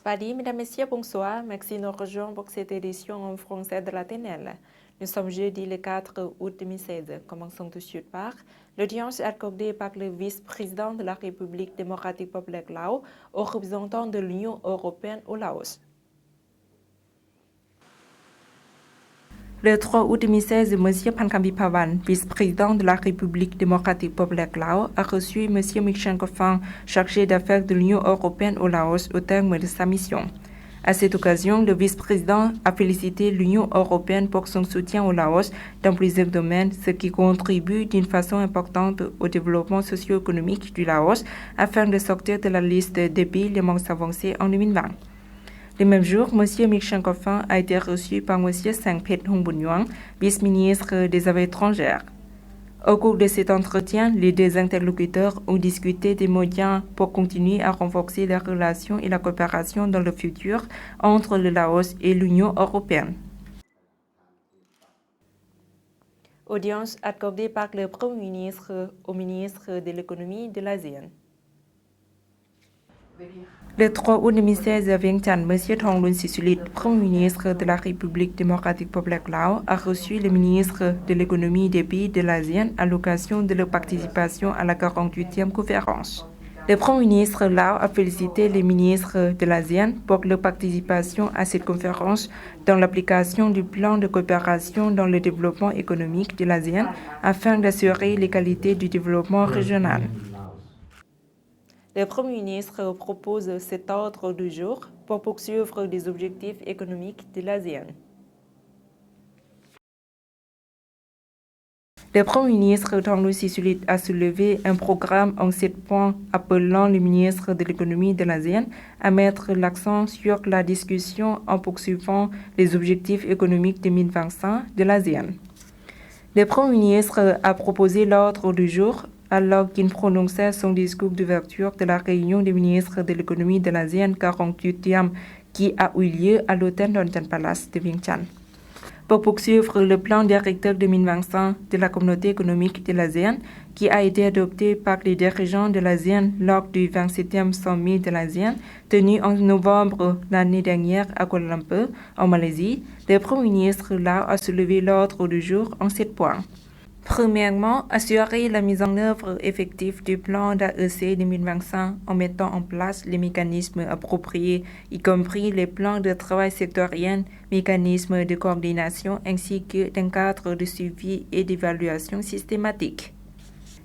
Fadi, mesdames, messieurs, bonsoir. Merci de nous rejoindre pour cette édition en français de la TNL. Nous sommes jeudi le 4 août 2016. Commençons tout de suite par l'audience accordée par le vice-président de la République démocratique populaire Laos aux représentants de l'Union européenne au Laos. Le 3 août 2016, M. Phankham Viphavan, vice-président de la République démocratique populaire Laos, a reçu M. Michel Koffin, chargé d'affaires de l'Union européenne au Laos, au terme de sa mission. À cette occasion, le vice-président a félicité l'Union européenne pour son soutien au Laos dans plusieurs domaines, ce qui contribue d'une façon importante au développement socio-économique du Laos afin de sortir de la liste des pays les moins avancés en 2020. Le même jour, M. Michel Koffin a été reçu par M. Sangphet Hongbunyoang, vice-ministre des Affaires étrangères. Au cours de cet entretien, les deux interlocuteurs ont discuté des moyens pour continuer à renforcer les relations et la coopération dans le futur entre le Laos et l'Union européenne. Audience accordée par le Premier ministre au ministre de l'économie de l'ASEAN. Le 3 août 2016 à Vientiane, M. Thongloun Sisoulith, Premier ministre de la République démocratique populaire Laos, a reçu le ministre de l'économie des pays de l'ASEAN à l'occasion de leur participation à la 48e conférence. Le Premier ministre Laos a félicité les ministres de l'ASEAN pour leur participation à cette conférence dans l'application du plan de coopération dans le développement économique de l'ASEAN afin d'assurer l'égalité du développement régional. Le Premier ministre propose cet ordre du jour pour poursuivre les objectifs économiques de l'ASEAN. Le Premier ministre Thongloun Sisoulith a soulevé un programme en 7 points appelant le ministre de l'économie de l'ASEAN à mettre l'accent sur la discussion en poursuivant les objectifs économiques 2025 de l'ASEAN. Le Premier ministre a proposé l'ordre du jour alors qu'il prononçait son discours d'ouverture de la réunion des ministres de l'économie de l'ASEAN 48e qui a eu lieu à l'hôtel Donjon Palace de Vientiane. Pour poursuivre le plan directeur 2025 de la communauté économique de l'ASEAN qui a été adopté par les dirigeants de l'ASEAN lors du 27e sommet de l'ASEAN tenu en novembre l'année dernière à Kuala Lumpur, en Malaisie, le Premier ministre Laos a soulevé l'ordre du jour en 7 points. Premièrement, assurer la mise en œuvre effective du plan d'AEC 2025 en mettant en place les mécanismes appropriés, y compris les plans de travail sectoriels, mécanismes de coordination ainsi que d'un cadre de suivi et d'évaluation systématique.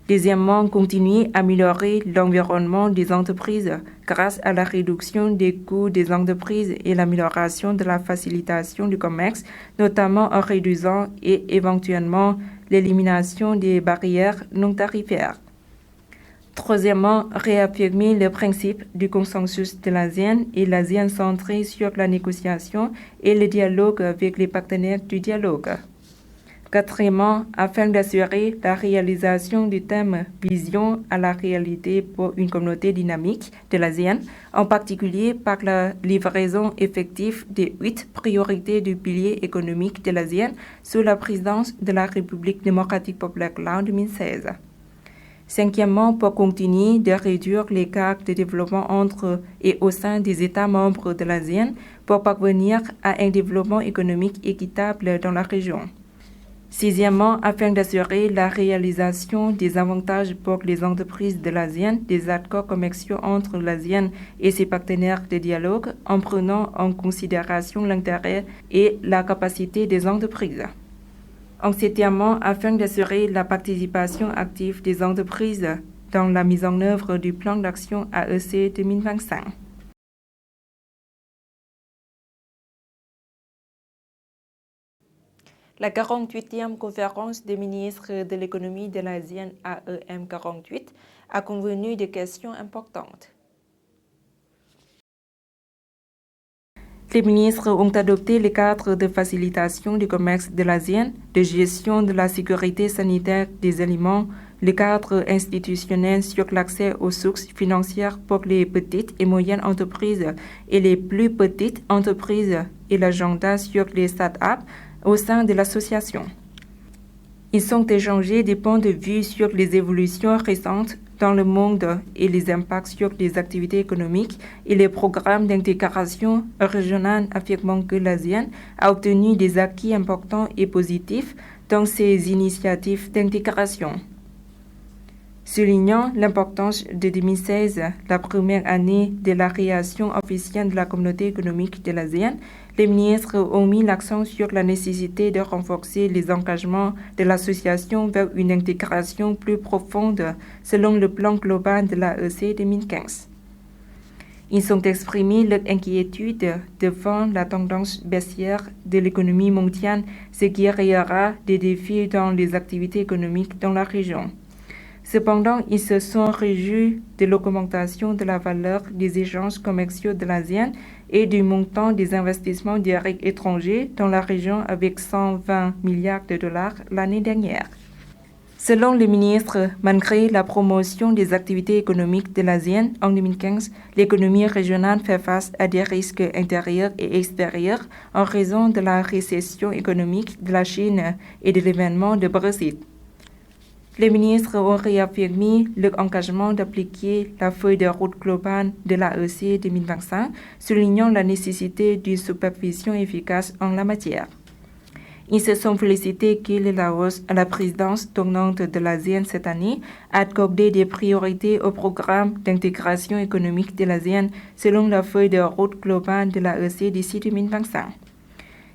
Deuxièmement, continuer à améliorer l'environnement des entreprises grâce à la réduction des coûts des entreprises et l'amélioration de la facilitation du commerce, notamment en réduisant et éventuellement l'élimination des barrières non tarifaires. Troisièmement, réaffirmer le principe du consensus de l'ASEAN et l'ASEAN centré sur la négociation et le dialogue avec les partenaires du dialogue. Quatrièmement, afin d'assurer la réalisation du thème « Vision à la réalité pour une communauté dynamique » de l'ASEAN, en particulier par la livraison effective des 8 priorités du pilier économique de l'ASEAN sous la présidence de la République démocratique populaire Laos 2016. Cinquièmement, pour continuer de réduire l'écart de développement entre et au sein des États membres de l'ASEAN pour parvenir à un développement économique équitable dans la région. Sixièmement, afin d'assurer la réalisation des avantages pour les entreprises de l'ASEAN des accords commerciaux entre l'ASEAN et ses partenaires de dialogue en prenant en considération l'intérêt et la capacité des entreprises. En septièmement, afin d'assurer la participation active des entreprises dans la mise en œuvre du plan d'action AEC 2025. La 48e conférence des ministres de l'économie de l'ASEAN AEM 48 a convenu de questions importantes. Les ministres ont adopté le cadre de facilitation du commerce de l'ASEAN, de gestion de la sécurité sanitaire des aliments, le cadre institutionnel sur l'accès aux sources financières pour les petites et moyennes entreprises et les plus petites entreprises et l'agenda sur les start-up au sein de l'association. Ils ont échangé des points de vue sur les évolutions récentes dans le monde et les impacts sur les activités économiques et les programmes d'intégration régionale affirmant que l'ASEAN a obtenu des acquis importants et positifs dans ses initiatives d'intégration. Soulignant l'importance de 2016, la première année de la création officielle de la communauté économique de l'ASEAN, les ministres ont mis l'accent sur la nécessité de renforcer les engagements de l'association vers une intégration plus profonde selon le plan global de l'AEC 2015. Ils ont exprimé leur inquiétude devant la tendance baissière de l'économie mondiale, ce qui créera des défis dans les activités économiques dans la région. Cependant, ils se sont réjouis de l'augmentation de la valeur des échanges commerciaux de l'ASEAN et du montant des investissements directs étrangers dans la région avec 120 milliards de dollars l'année dernière. Selon le ministre, malgré la promotion des activités économiques de l'ASEAN en 2015, l'économie régionale fait face à des risques intérieurs et extérieurs en raison de la récession économique de la Chine et de l'événement de Brexit. Les ministres ont réaffirmé leur engagement d'appliquer la feuille de route globale de l'AEC 2025, soulignant la nécessité d'une supervision efficace en la matière. Ils se sont félicités que le Laos, à la présidence tournante de l'ASEAN cette année, a accordé des priorités au programme d'intégration économique de l'ASEAN selon la feuille de route globale de l'AEC d'ici 2025.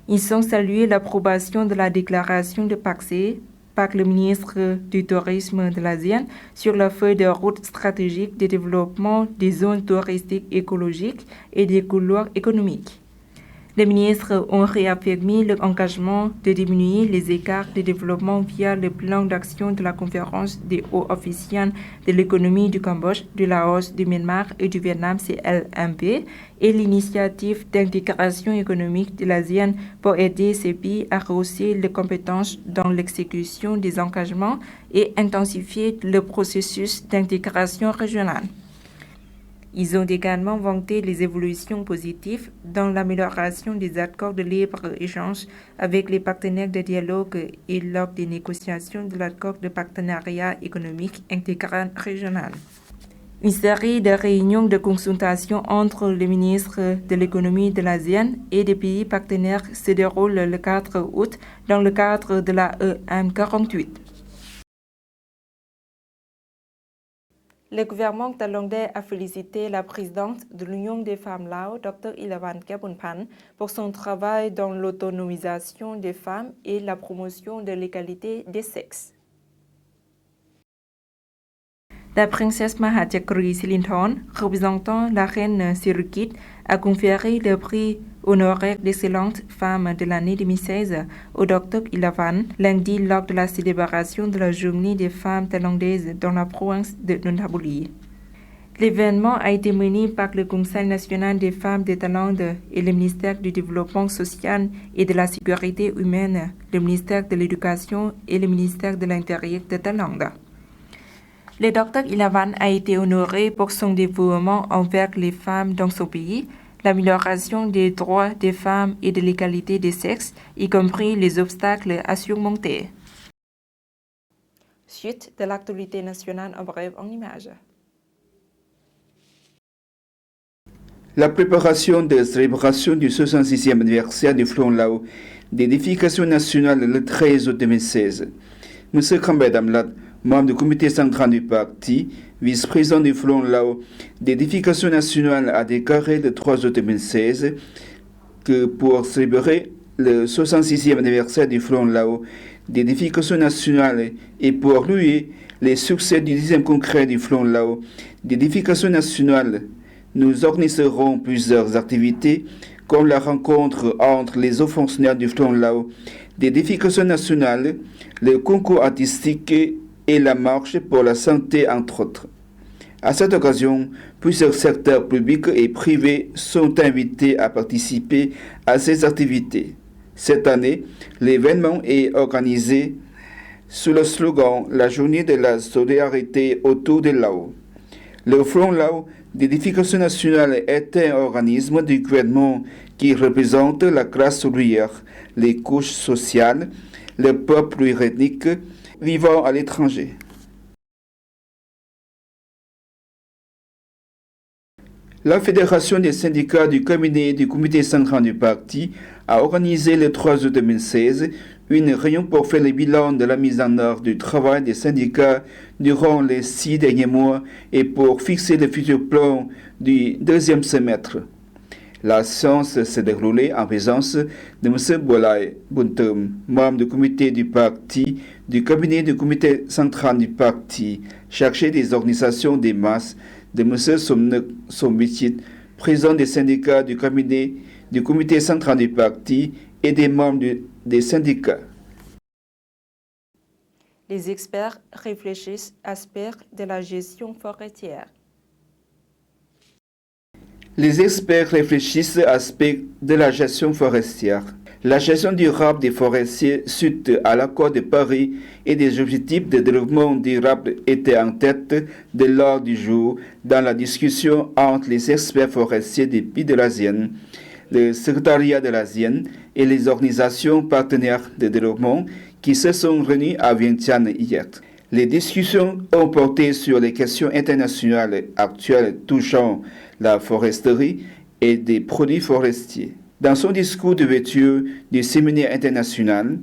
Ils ont salué l'approbation de la déclaration de Paksé par le ministre du Tourisme de l'ASEAN sur la feuille de route stratégique de développement des zones touristiques écologiques et des couloirs économiques. Les ministres ont réaffirmé leur engagement de diminuer les écarts de développement via le plan d'action de la conférence des hauts officiels de l'économie du Cambodge, du Laos, du Myanmar et du Vietnam CLMV et l'initiative d'intégration économique de l'ASEAN pour aider ces pays à rehausser les compétences dans l'exécution des engagements et intensifier le processus d'intégration régionale. Ils ont également vanté les évolutions positives dans l'amélioration des accords de libre-échange avec les partenaires de dialogue et lors des négociations de l'accord de partenariat économique intégral régional. Une série de réunions de consultation entre les ministres de l'économie de l'ASEAN et des pays partenaires se déroule le 4 août dans le cadre de la EM48. Le gouvernement thaïlandais a félicité la présidente de l'Union des femmes Lao, Dr. Ilavan Kebunpan, pour son travail dans l'autonomisation des femmes et la promotion de l'égalité des sexes. La princesse Mahachakri Sirinthorn, représentant la reine Sirikit, a conféré le prix honoraire d'excellente femme de l'année 2016 au Dr. Ilavan lundi lors de la célébration de la journée des femmes thaïlandaises dans la province de Nonthaburi. L'événement a été mené par le Conseil national des femmes de Thaïlande et le ministère du Développement social et de la Sécurité humaine, le ministère de l'Éducation et le ministère de l'Intérieur de Thaïlande. Le Dr. Ilavan a été honoré pour son dévouement envers les femmes dans son pays, l'amélioration des droits des femmes et de l'égalité des sexes, y compris les obstacles à surmonter. Suite de l'actualité nationale en bref en images. La préparation des célébrations du 66e anniversaire du Front Lao d'édification nationale le 13 août 2016. M. Kambay Damlat, membre du comité central du parti, vice-président du Front Lao d'édification nationale, a déclaré le 3 août 2016 que pour célébrer le 66e anniversaire du Front Lao d'édification nationale et pour louer les succès du 10e congrès du Front Lao d'édification nationale, nous organiserons plusieurs activités comme la rencontre entre les hauts fonctionnaires du Front Lao d'édification nationale, le concours artistique et la marche pour la santé, entre autres. À cette occasion, plusieurs secteurs publics et privés sont invités à participer à ces activités. Cette année, l'événement est organisé sous le slogan « La journée de la solidarité autour de Lao ». Le Front Lao d'édification nationale est un organisme du gouvernement qui représente la classe ouvrière, les couches sociales, le peuple ethnique vivant à l'étranger. La Fédération des syndicats du cabinet du comité central du parti a organisé le 3 août 2016 une réunion pour faire le bilan de la mise en œuvre du travail des syndicats durant les 6 derniers mois et pour fixer le futur plan du deuxième semestre. La séance s'est déroulée en présence de M. Bolai Buntum, membre du comité du parti, du cabinet du comité central du parti, chargé des organisations des masses, de M. Sombichit, président des syndicats du cabinet du comité central du parti et des membres des syndicats. Les experts réfléchissent aspects de la gestion forestière. Les experts réfléchissent à aspects de la gestion forestière. La gestion durable des forestiers suite à l'accord de Paris et des objectifs de développement durable étaient en tête de l'ordre du jour dans la discussion entre les experts forestiers des pays de l'ASEAN, le secrétariat de l'ASEAN et les organisations partenaires de développement qui se sont réunis à Vientiane hier. Les discussions ont porté sur les questions internationales actuelles touchant la foresterie et des produits forestiers. Dans son discours d'ouverture du séminaire international,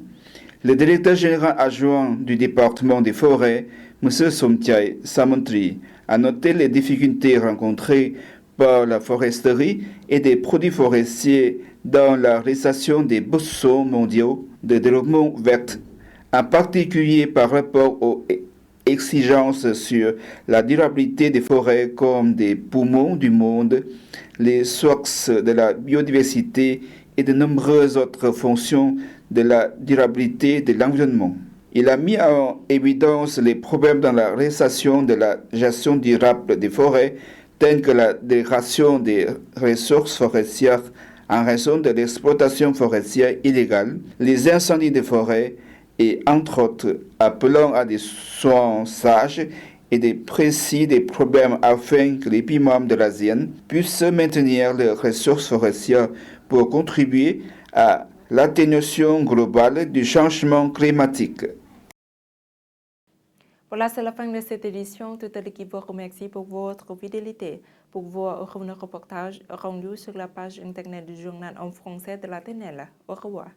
le directeur général adjoint du département des forêts, M. Somtiai Samantri, a noté les difficultés rencontrées par la foresterie et des produits forestiers dans la réalisation des besoins mondiaux de développement vert, en particulier par rapport aux exigences sur la durabilité des forêts comme des poumons du monde, les sources de la biodiversité et de nombreuses autres fonctions de la durabilité de l'environnement. Il a mis en évidence les problèmes dans la réalisation de la gestion durable des forêts, tels que la dégradation des ressources forestières en raison de l'exploitation forestière illégale, les incendies de forêt et, entre autres, appelant à des soins sages et des précis des problèmes afin que les pays membres de l'ASEAN puissent maintenir leurs ressources forestières pour contribuer à l'atténuation globale du changement climatique. Voilà, c'est la fin de cette édition. Toute l'équipe vous remercie pour votre fidélité. Pour voir un reportage rendu sur la page internet du journal en français de la TNL. Au revoir.